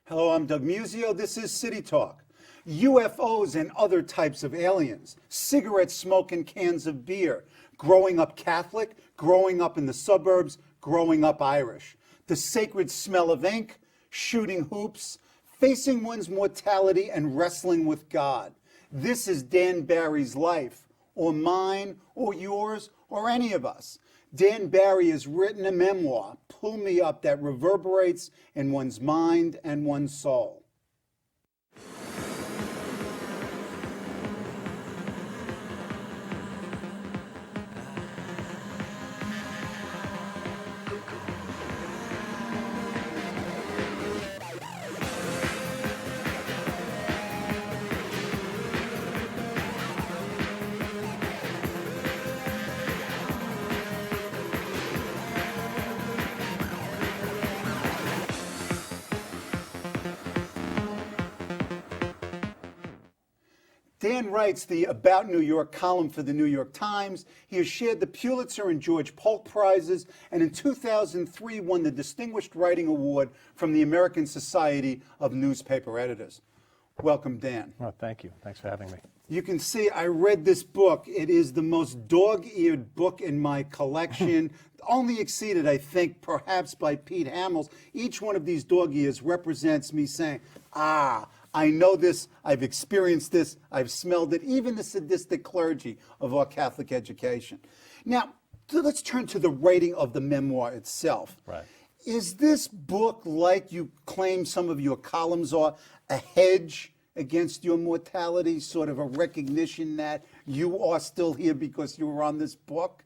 Hello, I'm Doug Muzzio. This is City Talk. UFOs and other types of aliens, cigarette smoke and cans of beer, growing up Catholic, growing up in the suburbs, growing up Irish, the sacred smell of ink, shooting hoops, facing one's mortality and wrestling with God. This is Dan Barry's life, or mine, or yours, or any of us. Dan Barry has written a memoir, Pull Me Up, that reverberates in one's mind and one's soul. Dan writes the About New York column for the New York Times. He has shared the Pulitzer and George Polk Prizes, and in 2003 won the Distinguished Writing Award from the American Society of Newspaper Editors. Welcome, Dan. Oh, thank you. Thanks for having me. You can see I read this book. It is the most dog-eared book in my collection, only exceeded, I think, perhaps by Pete Hamill's. Each one of these dog ears represents me saying, I know this, I've experienced this, I've smelled it, even the sadistic clergy of our Catholic education. Now, let's turn to the writing of the memoir itself. Right. Is this book, like you claim some of your columns are, a hedge against your mortality, sort of a recognition that you are still here because you were on this book?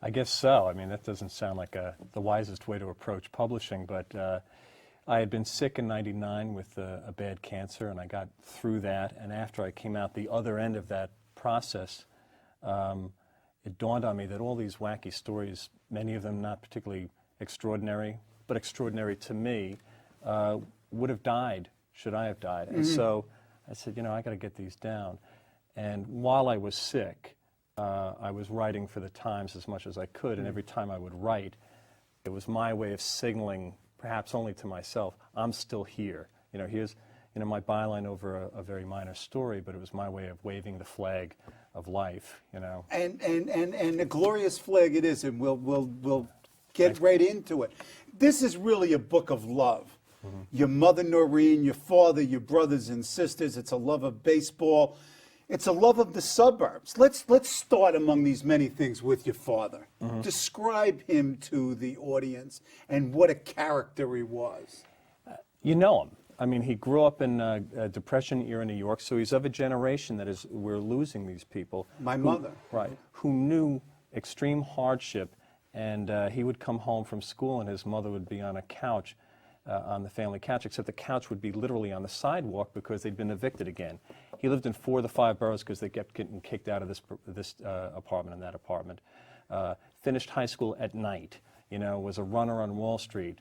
I guess so. I mean, that doesn't sound like the wisest way to approach publishing, but I had been sick in '99 with a bad cancer, and I got through that. And after I came out the other end of that process, it dawned on me that all these wacky stories, many of them not particularly extraordinary, but extraordinary to me, would have died should I have died. And so I said, you know, I got to get these down. And while I was sick, I was writing for the Times as much as I could, and every time I would write, it was my way of signaling, perhaps only to myself, I'm still here. You know, here's, you know, my byline over a very minor story, but it was my way of waving the flag of life, you know. And a glorious flag it is, and we'll get right into it. This is really a book of love. Your mother, Noreen, your father, your brothers and sisters. It's a love of baseball. It's a love of the suburbs. Let's start among these many things with your father. Describe him to the audience and what a character he was. You know him. I mean, he grew up in a Depression era New York, so he's of a generation that is, we're losing these people. My mother. Right, who knew extreme hardship, and he would come home from school and his mother would be on a couch, on the family couch, except the couch would be literally on the sidewalk because they'd been evicted again. He lived in 4 of the 5 boroughs because they kept getting kicked out of this apartment and that apartment. Finished high school at night, you know, was a runner on Wall Street,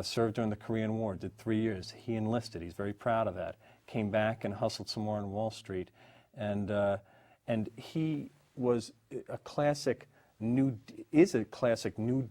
served during the Korean War, did 3 years. He enlisted, he's very proud of that. Came back and hustled some more on Wall Street. And he was a classic New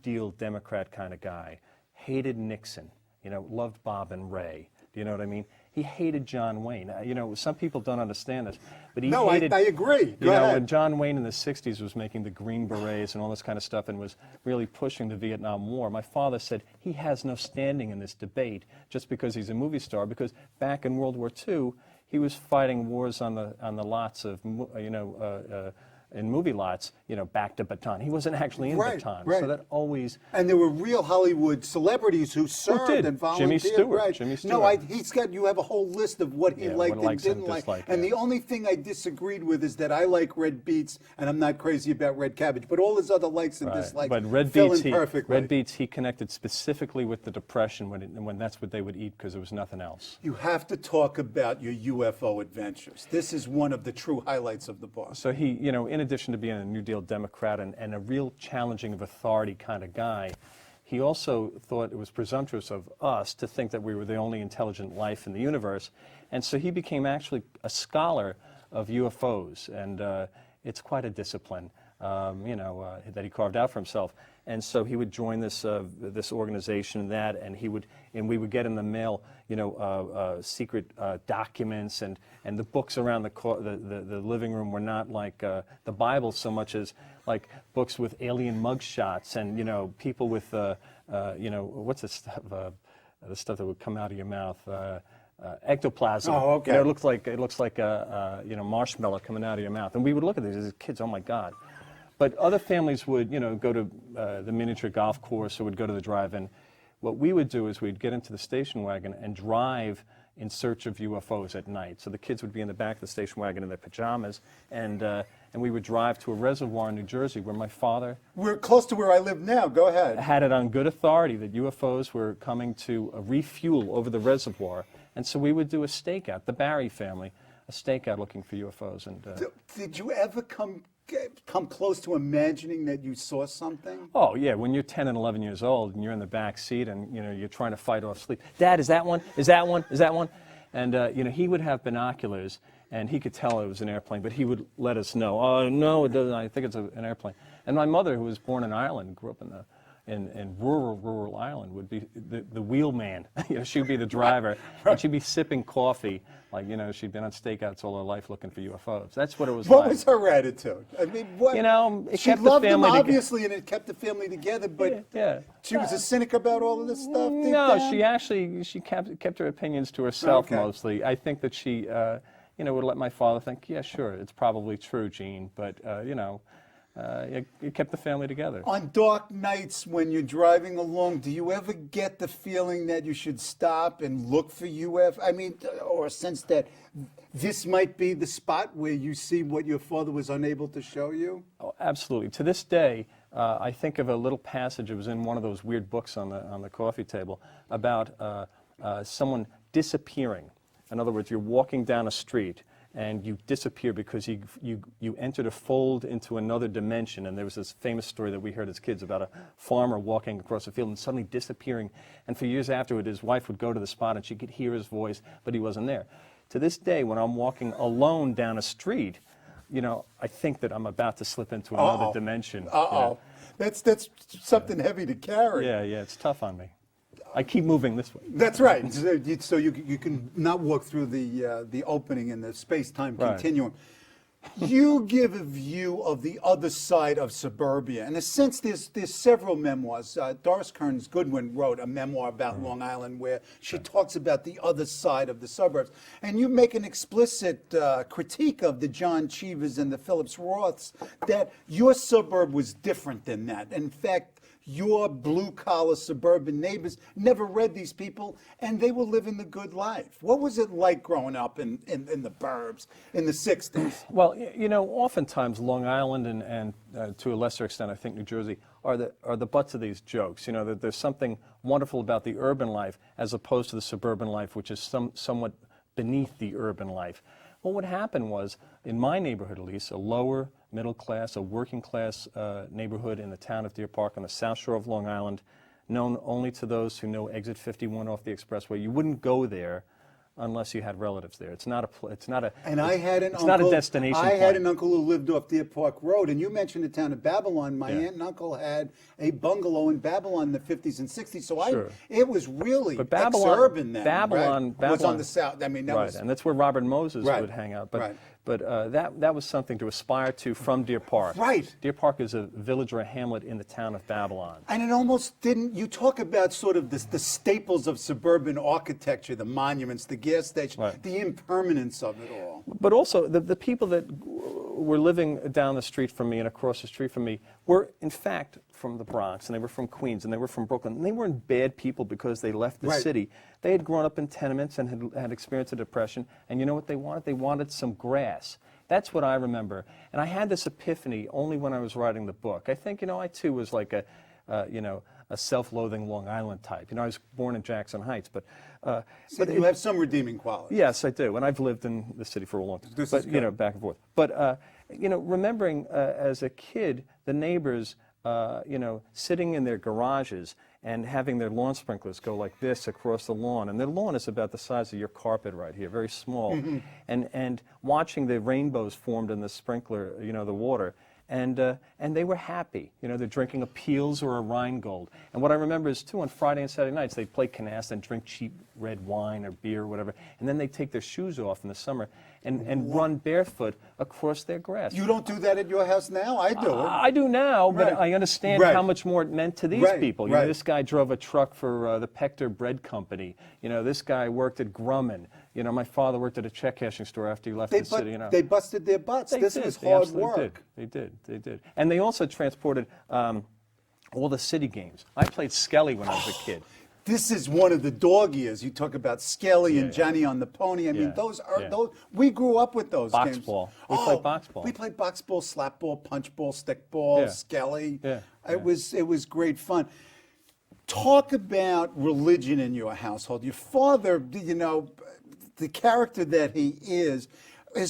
Deal Democrat kind of guy. Hated Nixon. You know, loved Bob and Ray. Do you know what I mean? He hated John Wayne. You know, some people don't understand this, but he hated... I agree. You know, when John Wayne in the 60s was making the Green Berets and all this kind of stuff and was really pushing the Vietnam War, my father said he has no standing in this debate just because he's a movie star, because back in World War II, he was fighting wars on the lots of, you know, in movie lots, you know, back to Bataan. He wasn't actually in Bataan, so that always... And there were real Hollywood celebrities who served and volunteered. Jimmy Stewart. Jimmy Stewart. No, you have a whole list of what he liked and didn't like. And the only thing I disagreed with is that I like red beets, and I'm not crazy about red cabbage, but all his other likes and dislikes fill in perfectly. Red beets, he connected specifically with the Depression when that's what they would eat because there was nothing else. You have to talk about your UFO adventures. This is one of the true highlights of the book. So he, you know, in addition to being a New Deal Democrat and a real challenging of authority kind of guy, he also thought it was presumptuous of us to think that we were the only intelligent life in the universe. And so he became actually a scholar of UFOs, and it's quite a discipline. that he carved out for himself. And so he would join this this organization, and we would get in the mail, secret documents, and the books around the living room were not like the Bible so much as like books with alien mugshots, and people with what's this stuff, the stuff that would come out of your mouth. Ectoplasm. Oh, okay. It looks like a marshmallow coming out of your mouth, and we would look at these as kids. Oh my God! But other families would go to the miniature golf course or would go to the drive-in. What we would do is we'd get into the station wagon and drive in search of UFOs at night. So the kids would be in the back of the station wagon in their pajamas, and we would drive to a reservoir in New Jersey where my father. We're close to where I live now. Go ahead. Had it on good authority that UFOs were coming to refuel over the reservoir. And so we would do a stakeout, the Barry family, a stakeout looking for UFOs. And did you ever come close to imagining that you saw something? Oh yeah, when you're 10 and 11 years old and you're in the back seat and you're trying to fight off sleep. Dad, is that one? Is that one? Is that one? And he would have binoculars and he could tell it was an airplane, but he would let us know. Oh no, it doesn't. I think it's an airplane. And my mother, who was born in Ireland, grew up in rural Ireland, would be the wheelman. She'd be the driver, and she'd be sipping coffee, like she'd been on stakeouts all her life looking for UFOs. That's what it was like. What was her attitude? I mean, what? It she kept loved the family them obviously, and it kept the family together. But yeah. She was a cynic about all of this stuff. No, she kept her opinions to herself mostly. I think that she would let my father think, yeah, sure, it's probably true, Gene, but it kept the family together. On dark nights when you're driving along, do you ever get the feeling that you should stop and look for UFO? I mean, or a sense that this might be the spot where you see what your father was unable to show you? Oh, absolutely. To this day, I think of a little passage. It was in one of those weird books on the coffee table about someone disappearing. In other words, you're walking down a street and you disappear because you entered a fold into another dimension. And there was this famous story that we heard as kids about a farmer walking across a field and suddenly disappearing. And for years afterward, his wife would go to the spot and she could hear his voice, but he wasn't there. To this day, when I'm walking alone down a street, I think that I'm about to slip into another dimension. That's something heavy to carry. Yeah, it's tough on me. I keep moving this way. That's right. So you can not walk through the opening in the space-time continuum. You give a view of the other side of suburbia. In a sense, there's several memoirs. Doris Kearns Goodwin wrote a memoir about Long Island where she talks about the other side of the suburbs. And you make an explicit critique of the John Cheevers and the Phillips Roths that your suburb was different than that. In fact, your blue-collar suburban neighbors never read these people, and they were living the good life. What was it like growing up in the burbs in the 60s? Well, oftentimes Long Island and to a lesser extent, I think New Jersey, are the butts of these jokes. That there's something wonderful about the urban life as opposed to the suburban life, which is somewhat beneath the urban life. Well, what happened was, in my neighborhood at least, a lower middle class, a working class neighborhood in the town of Deer Park on the south shore of Long Island, known only to those who know exit 51 off the expressway. You wouldn't go there unless you had relatives there. It's not a destination. I had an uncle who lived off Deer Park Road, and you mentioned the town of Babylon. My aunt and uncle had a bungalow in Babylon in the 50s and 60s. So it was really ex-urban then. Babylon was on the south. I mean, that was, and that's where Robert Moses would hang out. But that was something to aspire to from Deer Park. Right. Deer Park is a village or a hamlet in the town of Babylon. And it almost didn't. You talk about sort of the staples of suburban architecture, the monuments, the gas station, the impermanence of it all. But also, the people that were living down the street from me and across the street from me were, in fact, from the Bronx, and they were from Queens, and they were from Brooklyn. And they weren't bad people because they left the city. They had grown up in tenements and had experienced a depression. And you know what they wanted? They wanted some grass. That's what I remember. And I had this epiphany only when I was writing the book. I think, I too was like a self-loathing Long Island type. I was born in Jackson Heights, but you have some redeeming qualities. Yes, I do, and I've lived in the city for a long time. But back and forth. But remembering as a kid the neighbors, sitting in their garages and having their lawn sprinklers go like this across the lawn, and their lawn is about the size of your carpet right here, very small, and watching the rainbows formed in the sprinkler, the water. and they were happy. You know, they're drinking a Pils or a Rheingold. And what I remember is, too, on Friday and Saturday nights, they'd play canasta and drink cheap red wine or beer or whatever, and then they'd take their shoes off in the summer and run barefoot across their grass. You don't do that at your house now? I do. I do now, but Right. I understand Right. how much more it meant to these Right, people. You right. know, this guy drove a truck for the Pector Bread Company. You know, this guy worked at Grumman. You know, my father worked at a check cashing store after he left the city. You know, They busted their butts. This was They hard absolutely work. did. They did. And they also transported all the city games. I played Skelly when I was a kid. This is one of the dog years. You talk about Skelly and Yeah. Johnny on the Pony. I mean, Yeah, those are yeah. those. We grew up with those Box games. ball. We played box ball. We played box ball, slap ball, punch ball, stick ball, Yeah. Skelly. Yeah, It was great fun. Talk about religion in your household. Your father, you know, the character that he is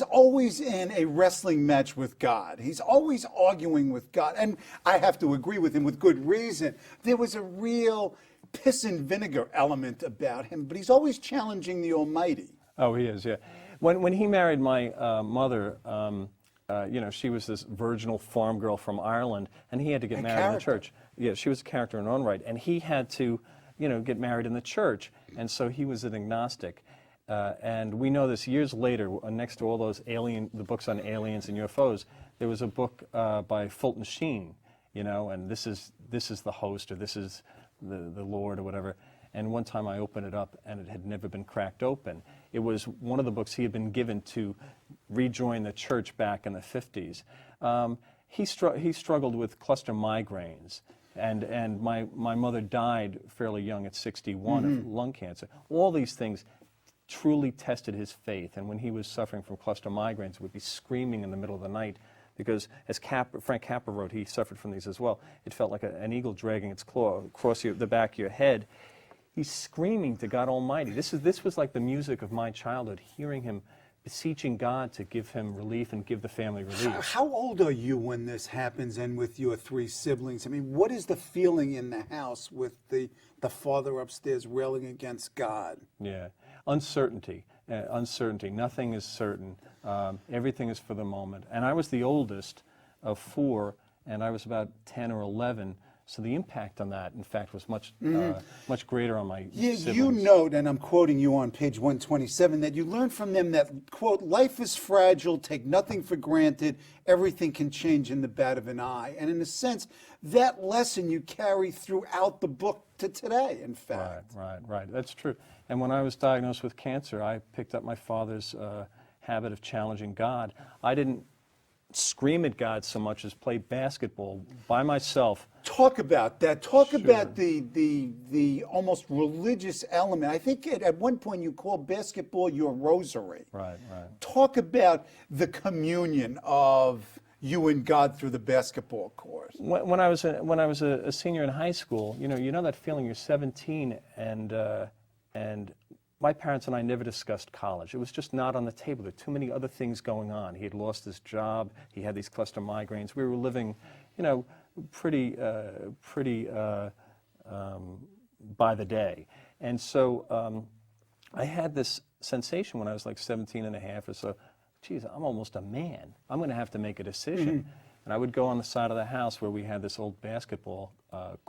always in a wrestling match with God. He's always arguing with God. And I have to agree with him with good reason. There was a real piss and vinegar element about him, but he's always challenging the Almighty. Oh, he is, yeah. When he married my mother, you know, she was this virginal farm girl from Ireland, and he had to get married in the church. Yeah, she was a character in her own right, and he had to, you know, get married in the church, and so he was an agnostic. And we know this years later, next to all those the books on aliens and UFOs, there was a book by Fulton Sheen, you know, and this is the host, or this is the Lord, or whatever. And one time I opened it up, and it had never been cracked open. It was one of the books he had been given to rejoin the church back in the 50s. He struggled with cluster migraines, and my mother died fairly young at 61 of lung cancer. All these things truly tested his faith, and when he was suffering from cluster migraines, would be screaming in the middle of the night, because as Frank Capra wrote, he suffered from these as well. It felt like an eagle dragging its claw across the back of your head. He's screaming to God Almighty. This was like the music of my childhood, hearing him beseeching God to give him relief and give the family relief. How old are you when this happens, and with your three siblings? I mean, what is the feeling in the house with the father upstairs railing against God? Yeah, uncertainty. Uncertainty. Nothing is certain. Everything is for the moment. And I was the oldest of four, and I was about 10 or 11. So the impact on that, in fact, was much much greater on my siblings. You note, and I'm quoting you on page 127, that you learned from them that, quote, life is fragile, take nothing for granted, everything can change in the bat of an eye. And in a sense, that lesson you carry throughout the book to today, in fact. Right. That's true. And when I was diagnosed with cancer, I picked up my father's habit of challenging God. I didn't scream at God so much as play basketball by myself. Talk about that. Talk Sure. about the almost religious element. I think at one point you called basketball your rosary. Right. Talk about the communion of you and God through the basketball court. When I was a senior in high school, you know that feeling. You're 17, and my parents and I never discussed college. It was just not on the table. There were too many other things going on. He had lost his job. He had these cluster migraines. We were living, you know, pretty by the day. And so I had this sensation when I was like 17 and a half or so, geez, I'm almost a man. I'm going to have to make a decision. And I would go on the side of the house where we had this old basketball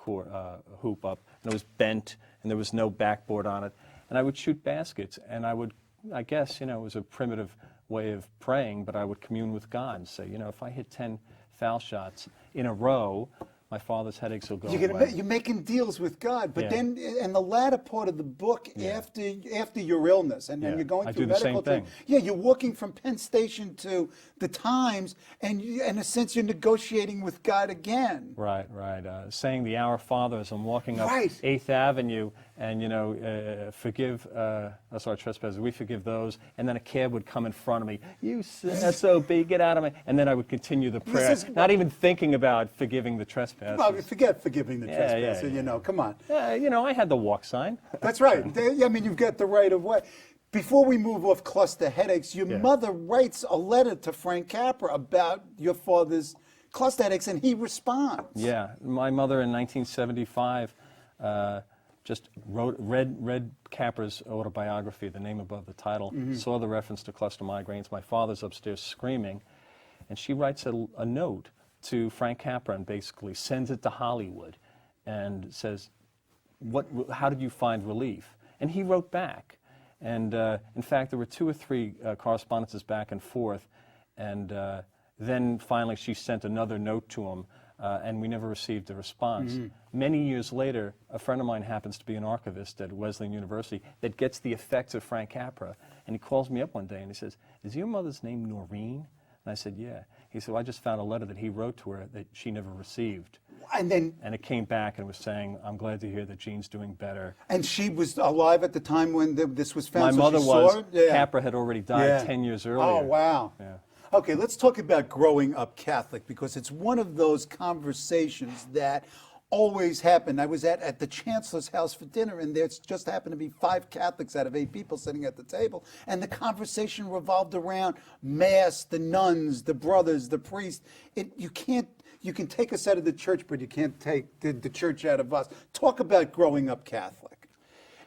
hoop up, and it was bent, and there was no backboard on it. And I would shoot baskets, and I guess, you know, it was a primitive way of praying, but I would commune with God and say, you know, if I hit 10 foul shots in a row, my father's headaches will go away. You're making deals with God, but Yeah. then in the latter part of the book, after your illness, and Yeah. you're going I through do the medical same thing. Yeah, you're walking from Penn Station to the Times, and in a sense, you're negotiating with God again. Right. Saying the Our Father as I'm walking up Right. 8th Avenue, and, you know, forgive us our trespasses, we forgive those, and then a cab would come in front of me, you SOB, get out of me, and then I would continue the prayer, not even thinking about forgiving the trespasses. Well, forget forgiving the trespasser, yeah. you know, come on. You know, I had the walk sign. That's right. I mean, you've got the right of way. Before we move off cluster headaches, your mother writes a letter to Frank Capra about your father's cluster headaches, and he responds. Yeah, my mother in 1975 just read Capra's autobiography, the name above the title, saw the reference to cluster migraines. My father's upstairs screaming, and she writes a note to Frank Capra and basically sends it to Hollywood and says, how did you find relief? And he wrote back. And in fact, there were 2 or 3 correspondences back and forth. And then finally she sent another note to him, and we never received a response. Many years later, a friend of mine happens to be an archivist at Wesleyan University that gets the effects of Frank Capra. And he calls me up one day and he says, "Is your mother's name Noreen?" And I said, "Yeah." He said, "Well, I just found a letter that he wrote to her that she never received." And then, And it came back and was saying, "I'm glad to hear that Jean's doing better." and she was alive at the time when this was found. My so mother she saw was. it? Yeah. Capra had already died Yeah. 10 years earlier. Oh, wow. Yeah. Okay, let's talk about growing up Catholic, because it's one of those conversations that always happen. I was at the Chancellor's house for dinner, and there just happened to be 5 Catholics out of 8 people sitting at the table, and the conversation revolved around Mass, the nuns, the brothers, the priests. You can take us out of the church, but you can't take the church out of us. Talk about growing up Catholic.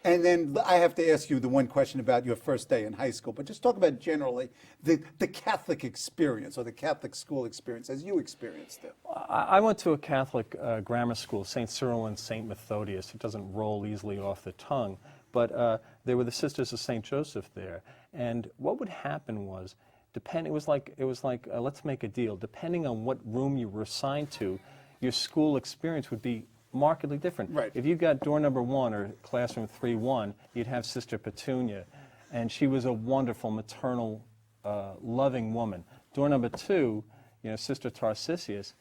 And then I have to ask you the one question about your first day in high school, but just talk about generally the Catholic experience or the Catholic school experience as you experienced it. I went to a Catholic grammar school, St. Cyril and St. Methodius. It doesn't roll easily off the tongue, but there were the Sisters of St. Joseph there. And what would happen was, it was like let's make a deal. Depending on what room you were assigned to, your school experience would be markedly different. Right. If you got door number 1 or classroom 3-1, you'd have Sister Petunia, and she was a wonderful, maternal, loving woman. Door number 2, Sister Tarcisius,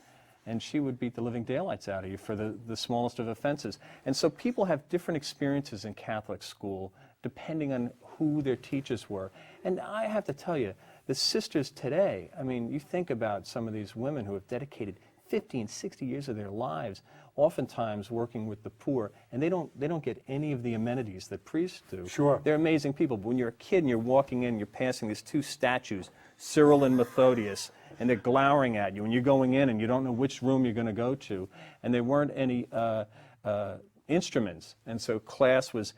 and she would beat the living daylights out of you for the smallest of offenses. And so people have different experiences in Catholic school depending on who their teachers were. And I have to tell you, the sisters today, I mean, you think about some of these women who have dedicated 50 and 60 years of their lives, oftentimes working with the poor, and they don't get any of the amenities that priests do. Sure. They're amazing people. But when you're a kid and you're walking in, you're passing these 2 statues, Cyril and Methodius, and they're glowering at you, and you're going in and you don't know which room you're going to go to, and there weren't any instruments, and so class was,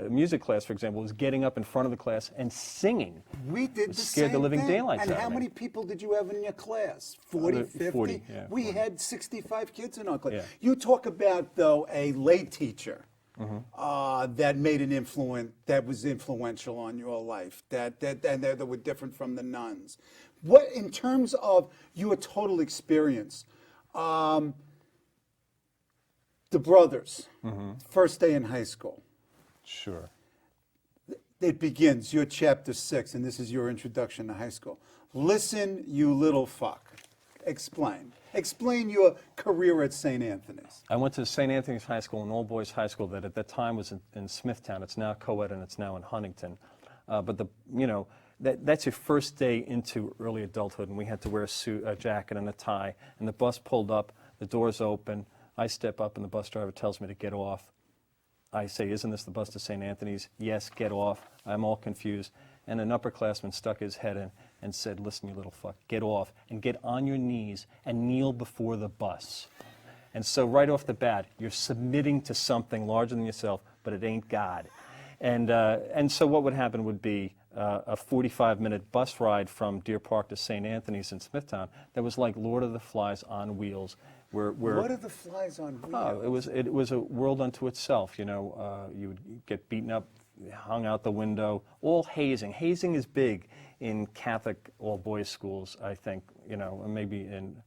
music class, for example, was getting up in front of the class and singing. We did the Scared same the living thing. daylights And out how of me. many people did you have in your class? 40, 50? 40, yeah, We 40. had 65 kids in our class. Yeah. You talk about, though, a lay teacher Mm-hmm. that made an influence, that was influential on your life, that were different from the nuns. What, in terms of your total experience, the brothers, first day in high school, Sure. it begins, your chapter 6, and this is your introduction to high school. Listen, you little fuck. Explain. Explain your career at St. Anthony's. I went to St. Anthony's High School, an all-boys high school that at that time was in Smithtown. It's now co-ed and it's now in Huntington. But that's your first day into early adulthood, and we had to wear a suit, a jacket, and a tie. And the bus pulled up, the doors open. I step up, and the bus driver tells me to get off. I say, "Isn't this the bus to St. Anthony's?" "Yes, get off." I'm all confused. And an upperclassman stuck his head in and said, "Listen, you little fuck, get off and get on your knees and kneel before the bus." And so right off the bat, you're submitting to something larger than yourself, but it ain't God. And so what would happen would be a 45-minute bus ride from Deer Park to St. Anthony's in Smithtown that was like Lord of the Flies on wheels. What are the flies on wheels? Oh, it was a world unto itself. You would get beaten up, hung out the window. All hazing. Hazing is big in Catholic all-boys schools, I think. And maybe in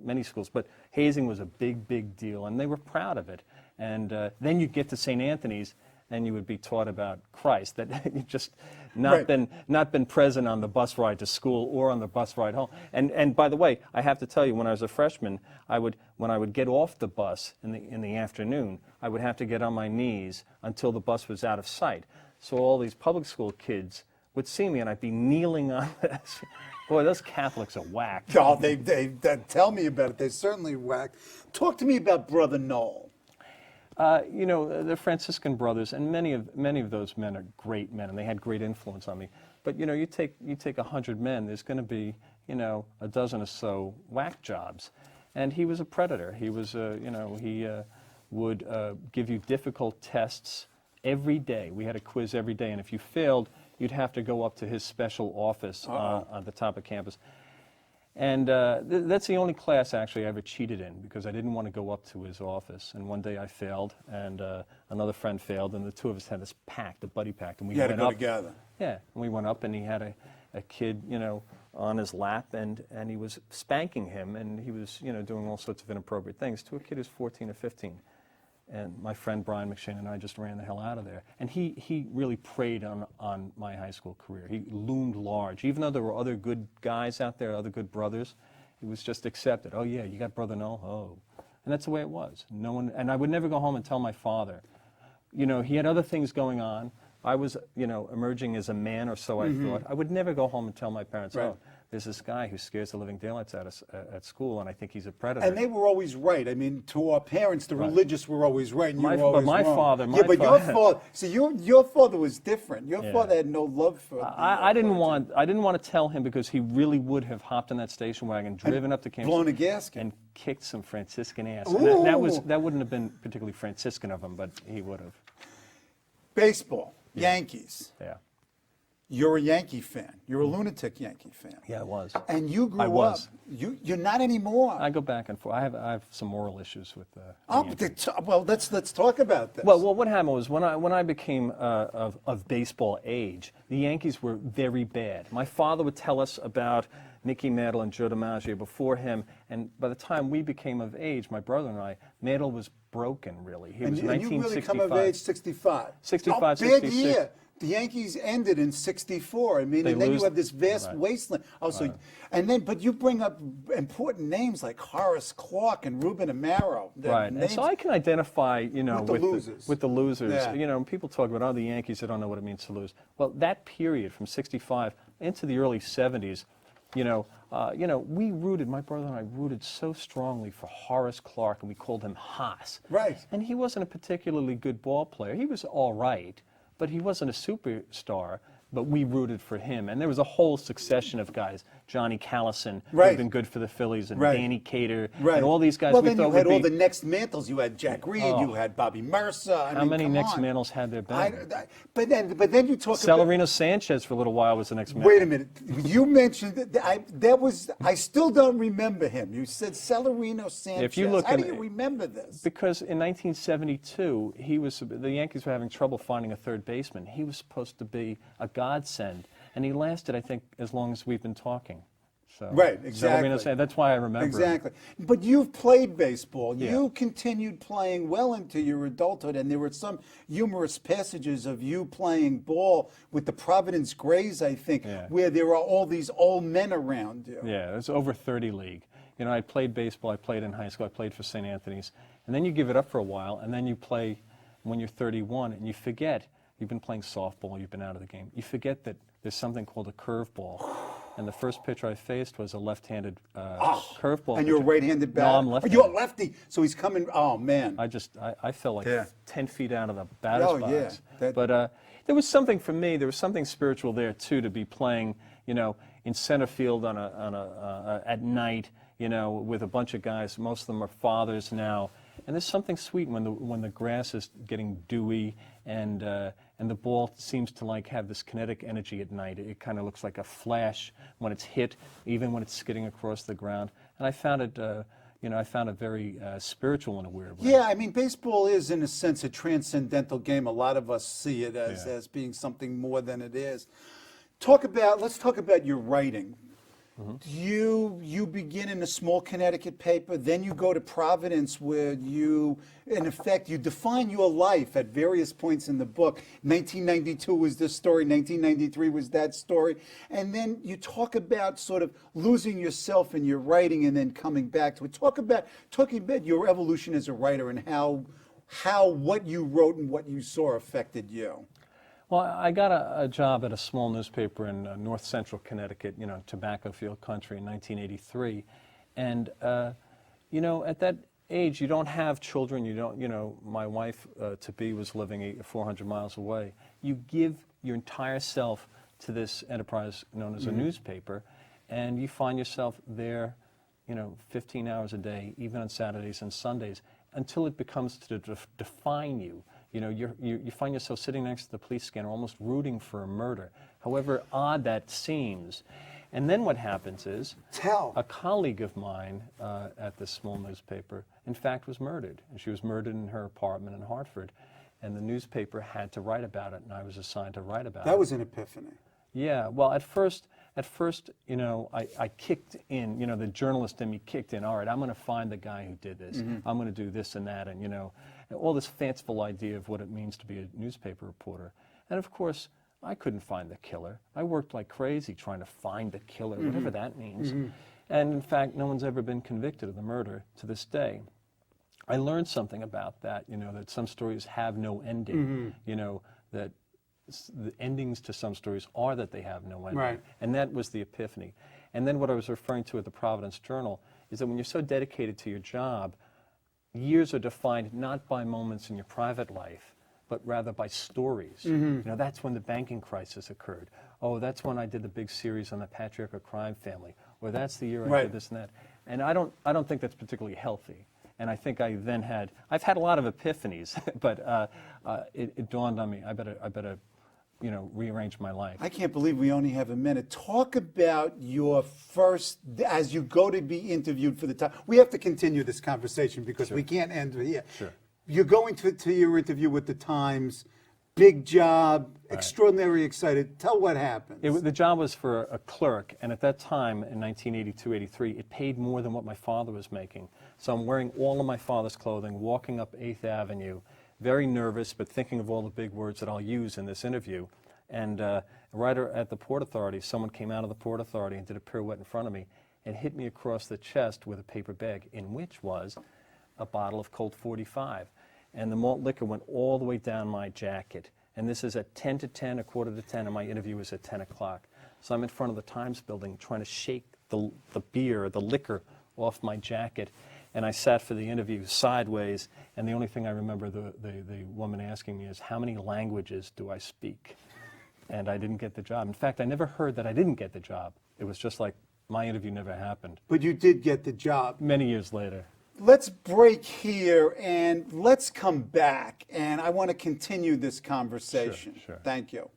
many schools, but hazing was a big, big deal, and they were proud of it. And then you get to St. Anthony's, and you would be taught about Christ, that you just not been present on the bus ride to school or on the bus ride home. And by the way, I have to tell you, when I was a freshman, when I would get off the bus in the afternoon, I would have to get on my knees until the bus was out of sight. So all these public school kids would see me, and I'd be kneeling on this. Boy, those Catholics are whacked. Oh, they tell me about it. They're certainly whacked. Talk to me about Brother Null. The Franciscan brothers, and many of those men are great men, and they had great influence on me. But you take 100 men, there's going to be a dozen or so whack jobs, and he was a predator. He was he would give you difficult tests every day. We had a quiz every day, and if you failed, you'd have to go up to his special office on the top of campus. And that's the only class actually I ever cheated in, because I didn't want to go up to his office. And one day I failed, and another friend failed, and the two of us had this pact, a buddy pact. And we You had to went go up together. Yeah, and we went up, and he had a kid, on his lap, and he was spanking him, and he was, doing all sorts of inappropriate things to a kid who's 14 or 15. And my friend Brian McShane and I just ran the hell out of there. And he really preyed on my high school career. He loomed large. Even though there were other good guys out there, other good brothers, he was just accepted. Oh, yeah, you got Brother Null? Oh. And that's the way it was. No one, and I would never go home and tell my father. He had other things going on. I was, emerging as a man, or so I thought. I would never go home and tell my parents, Right. oh, there's this guy who scares the living daylights out of us at school, and I think he's a predator. And they were always right. I mean, to our parents, the religious were always right, and you were But always my wrong. father- yeah, but father- your father. See, your father was different. Your Yeah. father had no love for. I didn't want to tell him, because he really would have hopped in that station wagon, driven up to Kansas, blown a gasket, and kicked some Franciscan ass. And that wouldn't have been particularly Franciscan of him, but he would have. Baseball, Yankees. Yeah. You're a Yankee fan. You're a lunatic Yankee fan. Yeah, it was. And you grew I was. up. You're not anymore. I go back and forth. I have some moral issues with the Yankees. Well, let's talk about this. Well, what happened was when I became of baseball age, the Yankees were very bad. My father would tell us about Mickey Mantle and Joe DiMaggio before him, and by the time we became of age, my brother and I, Mantle was broken, really. He was and you really 1965. come of age 65. 65, Bad 66. year. The Yankees ended in '64. I mean, and then you have this vast wasteland. Oh, so, but you bring up important names like Horace Clarke and Ruben Amaro. Right, and so I can identify, with the losers. With the losers. Yeah. People talk about, the Yankees, they don't know what it means to lose. Well, that period from '65 into the early '70s, we rooted, my brother and I rooted so strongly for Horace Clarke, and we called him Haas. Right. And he wasn't a particularly good ball player. He was all right, but he wasn't a superstar. But we rooted for him, and there was a whole succession of guys, Johnny Callison, who had been good for the Phillies, and Danny Cater, and all these guys. Well, we then you thought had would all be, the next mantles. You had Jack Reed, you had Bobby Mercer. How many next mantles had there been? But then you talk about Celerino Sanchez for a little while was the next man. Wait a minute. You mentioned that I still don't remember him. You said Celerino Sanchez. If you look How do you remember this? Because in 1972, the Yankees were having trouble finding a third baseman. He was supposed to be a godsend, and he lasted, I think, as long as we've been talking. So, right, exactly. Celerino Sanchez, that's why I remember Exactly. But you've played baseball. Yeah. You continued playing well into your adulthood, and there were some humorous passages of you playing ball with the Providence Grays, I think, where there are all these old men around you. Yeah, it was over 30 league. I played baseball, I played in high school, I played for St. Anthony's, and then you give it up for a while, and then you play when you're 31, and you forget, you've been playing softball, you've been out of the game, you forget that there's something called a curveball. And the first pitcher I faced was a left-handed curveball. And you're a right-handed batter. No, I'm lefty. You're a lefty. So he's coming. Oh man. I fell like 10 feet out of the batter's box. Yeah. But there was something for me. There was something spiritual there too, to be playing, in center field at night, with a bunch of guys. Most of them are fathers now. And there's something sweet when the grass is getting dewy and the ball seems to have this kinetic energy at night. It kind of looks like a flash when it's hit, even when it's skidding across the ground. And I found it, very spiritual in a weird way. Yeah, I mean, baseball is, in a sense, a transcendental game. A lot of us see it as being something more than it is. Let's talk about your writing. You begin in a small Connecticut paper, then you go to Providence, where you, in effect, you define your life at various points in the book. 1992 was this story, 1993 was that story, and then you talk about sort of losing yourself in your writing and then coming back to it. Talking about your evolution as a writer and how what you wrote and what you saw affected you. Well, I got a job at a small newspaper in north central Connecticut, tobacco field country in 1983. And, at that age, you don't have children, my wife to be was living 400 miles away. You give your entire self to this enterprise known as a newspaper, and you find yourself there, 15 hours a day, even on Saturdays and Sundays, until it becomes to define you. You find yourself sitting next to the police scanner, almost rooting for a murder, however odd that seems. And then what happens is Tell. a colleague of mine at this small newspaper, in fact, was murdered. And she was murdered in her apartment in Hartford. And the newspaper had to write about it, and I was assigned to write about it. That was an epiphany. Yeah, well, at first, you know, I kicked in, you know, the journalist in me kicked in, all right, I'm going to find the guy who did this. I'm going to do this and that, and, you know, all this fanciful idea of what it means to be a newspaper reporter. And, of course, I couldn't find the killer. I worked like crazy trying to find the killer, whatever that means. And, in fact, no one's ever been convicted of the murder to this day. I learned something about that, you know, that some stories have no ending, you know, that the endings to some stories are that they have no ending. Right. And that was the epiphany. And then what I was referring to at the Providence Journal is that when you're so dedicated to your job, years are defined not by moments in your private life, but rather by stories. You know, that's when the banking crisis occurred. Oh, that's when I did the big series on the patriarchal crime family. Or that's the year I did this and that. And I don't think that's particularly healthy. And I think I've had a lot of epiphanies, but it dawned on me, I better, you know, rearrange my life. I can't believe we only have a minute. Talk about your first, as you go to be interviewed for the time. We have to continue this conversation because we can't end here. Sure. You're going to your interview with the Times, big job, extraordinarily excited. Tell what happened. The job was for a clerk, and at that time, in 1982, 83, it paid more than what my father was making. So I'm wearing all of my father's clothing, walking up 8th Avenue, very nervous, but thinking of all the big words that I'll use in this interview. And right at the Port Authority, someone came out of the Port Authority and did a pirouette in front of me and hit me across the chest with a paper bag, in which was a bottle of Colt 45. And the malt liquor went all the way down my jacket. And this is at 10 to 10, a quarter to 10, and my interview was at 10 o'clock. So I'm in front of the Times building trying to shake the beer, the liquor, off my jacket. And I sat for the interview sideways, and the only thing I remember the woman asking me is, how many languages do I speak? And I didn't get the job. In fact, I never heard that I didn't get the job. It was just like my interview never happened. But you did get the job. Many years later. Let's break here and let's come back. And I want to continue this conversation. Sure. Thank you.